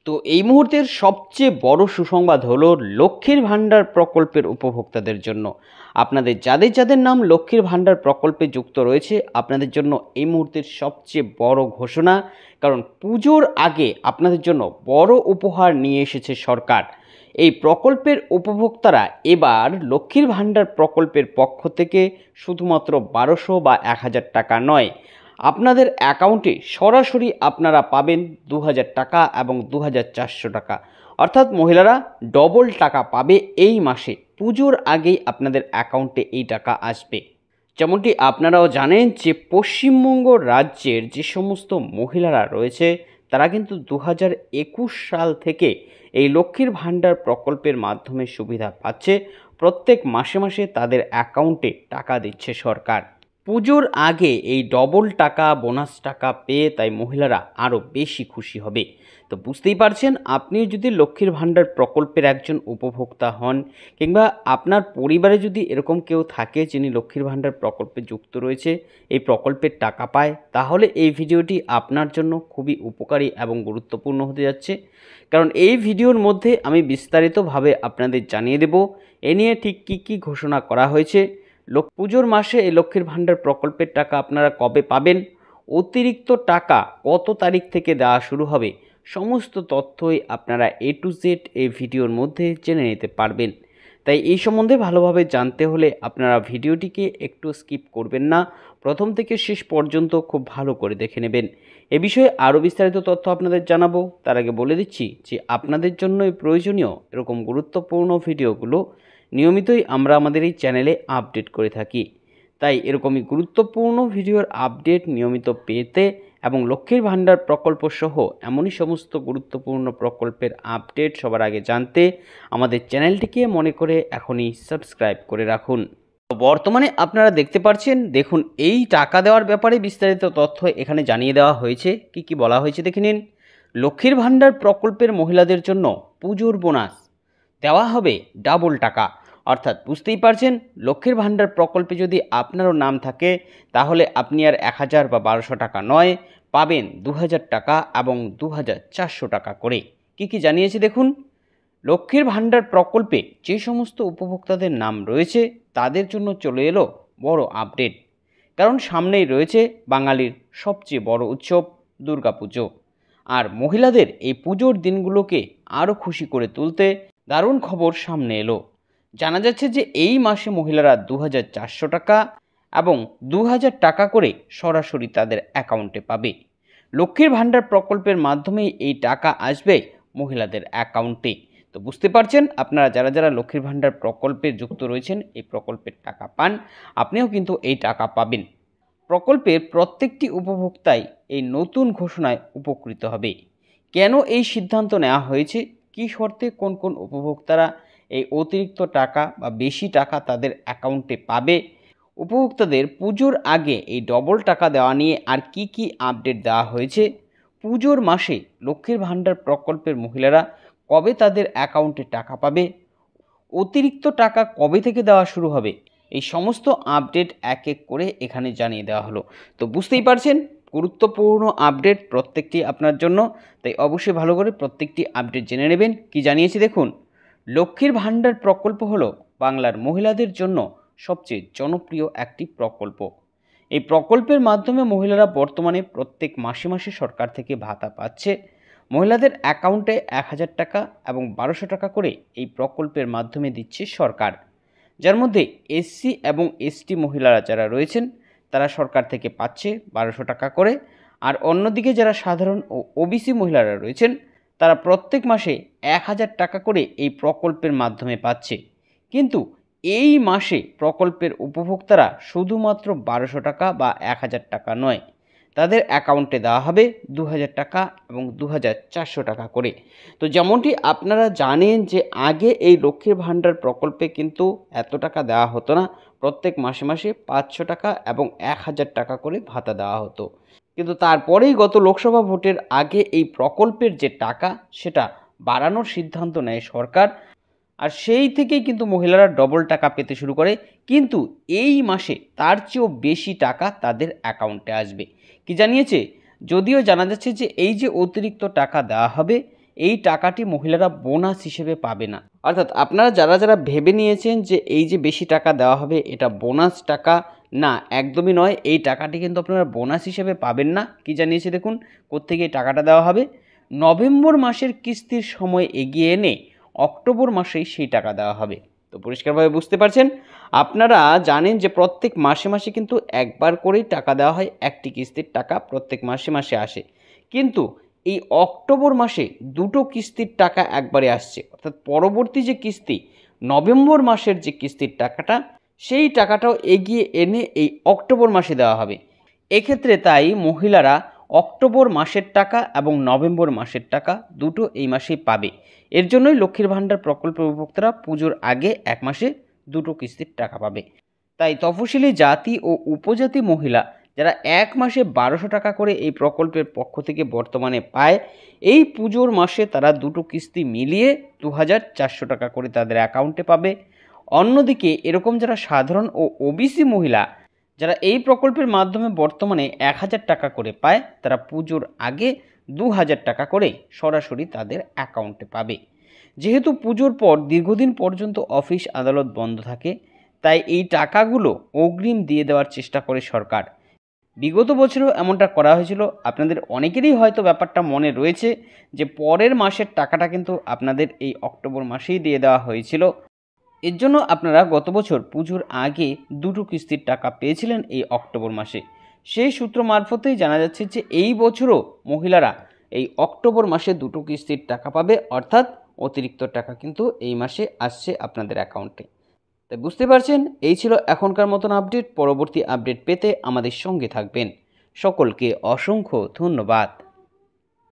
তো এই মুহূর্তের সবচেয়ে বড় সুসংবাদ হলো লক্ষ্মীর ভাণ্ডার প্রকল্পের উপভোক্তাদের জন্য। আপনাদের যাদের যাদের নাম লক্ষ্মীর ভাণ্ডার প্রকল্পে যুক্ত রয়েছে, আপনাদের জন্য এই মুহূর্তের সবচেয়ে বড় ঘোষণা। কারণ পুজোর আগে আপনাদের জন্য বড় উপহার নিয়ে এসেছে সরকার। এই প্রকল্পের উপভোক্তারা এবার লক্ষ্মীর ভাণ্ডার প্রকল্পের পক্ষ থেকে শুধুমাত্র 1200 বা 1000 টাকা নয়, আপনাদের অ্যাকাউন্টে সরাসরি আপনারা পাবেন 2000 টাকা এবং 2400 টাকা। অর্থাৎ মহিলারা ডবল টাকা পাবে এই মাসে। পুজোর আগেই আপনাদের অ্যাকাউন্টে এই টাকা আসবে। যেমনটি আপনারাও জানেন যে পশ্চিমবঙ্গ রাজ্যের যে সমস্ত মহিলারা রয়েছে তারা কিন্তু 2021 সাল থেকে এই লক্ষ্মীর ভাণ্ডার প্রকল্পের মাধ্যমে সুবিধা পাচ্ছে। প্রত্যেক মাসে মাসে তাদের অ্যাকাউন্টে টাকা দিচ্ছে সরকার। পুজোর আগে এই ডবল টাকা বোনাস টাকা পেয়ে তাই মহিলারা আরও বেশি খুশি হবে। তো বুঝতেই পারছেন, আপনি যদি লক্ষ্মীর ভাণ্ডার প্রকল্পের একজন উপভোক্তা হন কিংবা আপনার পরিবারে যদি এরকম কেউ থাকে যিনি লক্ষ্মীর ভাণ্ডার প্রকল্পে যুক্ত রয়েছে, এই প্রকল্পের টাকা পায়, তাহলে এই ভিডিওটি আপনার জন্য খুবই উপকারী এবং গুরুত্বপূর্ণ হতে যাচ্ছে। কারণ এই ভিডিওর মধ্যে আমি বিস্তারিতভাবে আপনাদের জানিয়ে দেব এ নিয়ে ঠিক কী কী ঘোষণা করা হয়েছে, পুজোর মাসে এই লক্ষ্মীর ভাণ্ডার প্রকল্পের টাকা আপনারা কবে পাবেন, অতিরিক্ত টাকা কত তারিখ থেকে দেওয়া শুরু হবে, সমস্ত তথ্যই আপনারা A to Z এই ভিডিওর মধ্যে জেনে নিতে পারবেন। তাই এই সম্বন্ধে ভালোভাবে জানতে হলে আপনারা ভিডিওটিকে একটু স্কিপ করবেন না, প্রথম থেকে শেষ পর্যন্ত খুব ভালো করে দেখে নেবেন। এ বিষয়ে আরও বিস্তারিত তথ্য আপনাদের জানাবো। তার আগে বলে দিচ্ছি যে আপনাদের জন্য প্রয়োজনীয় এরকম গুরুত্বপূর্ণ ভিডিওগুলো নিয়মিতই আমরা আমাদের এই চ্যানেলে আপডেট করে থাকি। তাই এরকমই গুরুত্বপূর্ণ ভিডিওর আপডেট নিয়মিত পেতে এবং লক্ষ্মীর ভাণ্ডার প্রকল্প সহ এমনই সমস্ত গুরুত্বপূর্ণ প্রকল্পের আপডেট সবার আগে জানতে আমাদের চ্যানেলটিকে মনে করে এখনই সাবস্ক্রাইব করে রাখুন। বর্তমানে আপনারা দেখতে পাচ্ছেন, দেখুন এই টাকা দেওয়ার ব্যাপারে বিস্তারিত তথ্য এখানে জানিয়ে দেওয়া হয়েছে। কি কি বলা হয়েছে দেখে নিন। লক্ষ্মীর ভাণ্ডার প্রকল্পের মহিলাদের জন্য পুজোর বোনাস দেওয়া হবে ডাবল টাকা। অর্থাৎ বুঝতেই পারছেন, লক্ষ্মীর ভাণ্ডার প্রকল্পে যদি আপনারও নাম থাকে তাহলে আপনি আর 1000 বা 1200 টাকা নয়, পাবেন 2000 টাকা এবং 2400 টাকা করে। কি কি জানিয়েছে দেখুন। লক্ষ্মীর ভাণ্ডার প্রকল্পে যে সমস্ত উপভোক্তাদের নাম রয়েছে তাদের জন্য চলে এলো বড় আপডেট। কারণ সামনেই রয়েছে বাঙালির সবচেয়ে বড় উৎসব দুর্গাপুজো। আর মহিলাদের এই পুজোর দিনগুলোকে আরও খুশি করে তুলতে দারুণ খবর সামনে এলো। জানা যাচ্ছে যে এই মাসে মহিলারা 2400 টাকা এবং 2000 টাকা করে সরাসরি তাদের অ্যাকাউন্টে পাবে। লক্ষ্মীর ভাণ্ডার প্রকল্পের মাধ্যমেই এই টাকা আসবে মহিলাদের অ্যাকাউন্টে। তো বুঝতে পারছেন, আপনারা যারা যারা লক্ষ্মীর ভাণ্ডার প্রকল্পে যুক্ত রয়েছেন, এই প্রকল্পের টাকা পান, আপনিও কিন্তু এই টাকা পাবেন। প্রকল্পের প্রত্যেকটি উপভোক্তাই এই নতুন ঘোষণায় উপকৃত হবে। কেন এই সিদ্ধান্ত নেওয়া হয়েছে, কী শর্তে কোন কোন উপভোক্তারা এই অতিরিক্ত টাকা বা বেশি টাকা তাদের অ্যাকাউন্টে পাবে, উপভোক্তাদের পুজোর আগে এই ডবল টাকা দেওয়া নিয়ে আর কি কি আপডেট দেওয়া হয়েছে, পুজোর মাসে লক্ষ্মীর ভাণ্ডার প্রকল্পের মহিলারা কবে তাদের অ্যাকাউন্টে টাকা পাবে, অতিরিক্ত টাকা কবে থেকে দেওয়া শুরু হবে, এই সমস্ত আপডেট এক এক করে এখানে জানিয়ে দেওয়া হলো। তো বুঝতেই পারছেন, গুরুত্বপূর্ণ আপডেট প্রত্যেকটি আপনার জন্য। তাই অবশ্যই ভালো করে প্রত্যেকটি আপডেট জেনে নেবেন। কি জানিয়েছে দেখুন। লক্ষ্মীর ভাণ্ডার প্রকল্প হলো বাংলার মহিলাদের জন্য সবচেয়ে জনপ্রিয় একটি প্রকল্প। এই প্রকল্পের মাধ্যমে মহিলারা বর্তমানে প্রত্যেক মাসে মাসে সরকার থেকে ভাতা পাচ্ছে। মহিলাদের অ্যাকাউন্টে 1000 টাকা এবং 1200 টাকা করে এই প্রকল্পের মাধ্যমে দিচ্ছে সরকার, যার মধ্যে এসসি এবং এসটি মহিলারা যারা রয়েছেন তারা সরকার থেকে পাচ্ছে 1200 টাকা করে। আর অন্যদিকে যারা সাধারণ ও ওবিসি মহিলারা রয়েছেন তারা প্রত্যেক মাসে 1000 টাকা করে এই প্রকল্পের মাধ্যমে পাচ্ছে। কিন্তু এই মাসে প্রকল্পের উপভোক্তারা শুধুমাত্র 1200 টাকা বা 1000 টাকা নয়, তাদের অ্যাকাউন্টে দেওয়া হবে 2000 টাকা এবং 2400 টাকা করে। তো যেমনটি আপনারা জানেন যে আগে এই লক্ষ্মীর ভাণ্ডার প্রকল্পে কিন্তু এত টাকা দেওয়া হতো না, প্রত্যেক মাসে মাসে 500 টাকা এবং 1000 টাকা করে ভাতা দেওয়া হতো। কিন্তু তারপরেই গত লোকসভা ভোটের আগে এই প্রকল্পের যে টাকা সেটা বাড়ানোর সিদ্ধান্ত নেয় সরকার। আর সেই থেকেই কিন্তু মহিলারা ডবল টাকা পেতে শুরু করে। কিন্তু এই মাসে তার চেয়েও বেশি টাকা তাদের অ্যাকাউন্টে আসবে। কি জানিয়েছে, যদিও জানা যাচ্ছে যে এই যে অতিরিক্ত টাকা দেওয়া হবে এই টাকাটি মহিলারা বোনাস হিসেবে পাবে না। অর্থাৎ আপনারা যারা যারা ভেবে নিয়েছেন যে এই যে বেশি টাকা দেওয়া হবে এটা বোনাস টাকা, না, একদমই নয়। এই টাকাটি কিন্তু আপনারা বোনাস হিসেবে পাবেন না। কি জানিয়েছে দেখুন, কোত্থেকে এই টাকাটা দেওয়া হবে। নভেম্বর মাসের কিস্তির সময় এগিয়ে এনে অক্টোবর মাসেই সেই টাকা দেওয়া হবে। তো পরিষ্কারভাবে বুঝতে পারছেন। আপনারা জানেন যে প্রত্যেক মাসে মাসে কিন্তু একবার করেই টাকা দেওয়া হয়, একটি কিস্তির টাকা প্রত্যেক মাসে মাসে আসে। কিন্তু এই অক্টোবর মাসে দুটো কিস্তির টাকা একবারে আসছে, অর্থাৎ পরবর্তী যে কিস্তি নভেম্বর মাসের যে কিস্তির টাকাটা, সেই টাকাটাও এগিয়ে এনে এই অক্টোবর মাসে দেওয়া হবে। এক্ষেত্রে তাই মহিলারা অক্টোবর মাসের টাকা এবং নভেম্বর মাসের টাকা দুটো এই মাসেই পাবে। এর জন্যই লক্ষ্মীর ভাণ্ডার প্রকল্পের উপভোক্তারা পুজোর আগে এক মাসে দুটো কিস্তির টাকা পাবে। তাই তফসিলি জাতি ও উপজাতি মহিলা যারা এক মাসে 1200 টাকা করে এই প্রকল্পের পক্ষ থেকে বর্তমানে পায়, এই পুজোর মাসে তারা দুটো কিস্তি মিলিয়ে 2400 টাকা করে তাদের অ্যাকাউন্টে পাবে। অন্যদিকে এরকম যারা সাধারণ ও ওবিসি মহিলা যারা এই প্রকল্পের মাধ্যমে বর্তমানে 1000 টাকা করে পায়, তারা পুজোর আগে 2000 টাকা করে সরাসরি তাদের অ্যাকাউন্টে পাবে। যেহেতু পুজোর পর দীর্ঘদিন পর্যন্ত অফিস আদালত বন্ধ থাকে, তাই এই টাকাগুলো অগ্রিম দিয়ে দেওয়ার চেষ্টা করে সরকার। বিগত বছরেও এমনটা করা হয়েছিল। আপনাদের অনেকেরই হয়তো ব্যাপারটা মনে রয়েছে যে পরের মাসের টাকাটা কিন্তু আপনাদের এই অক্টোবর মাসেই দিয়ে দেওয়া হয়েছিল। এর জন্য আপনারা গত বছর পুজোর আগে দুটো কিস্তির টাকা পেয়েছিলেন এই অক্টোবর মাসে। সেই সূত্র মারফতেই জানা যাচ্ছে যে এই বছরও মহিলারা এই অক্টোবর মাসে দুটো কিস্তির টাকা পাবে, অর্থাৎ অতিরিক্ত টাকা কিন্তু এই মাসে আসছে আপনাদের অ্যাকাউন্টে। তাই বুঝতে পারছেন, এই ছিল এখনকার মতন আপডেট। পরবর্তী আপডেট পেতে আমাদের সঙ্গে থাকবেন। সকলকে অসংখ্য ধন্যবাদ।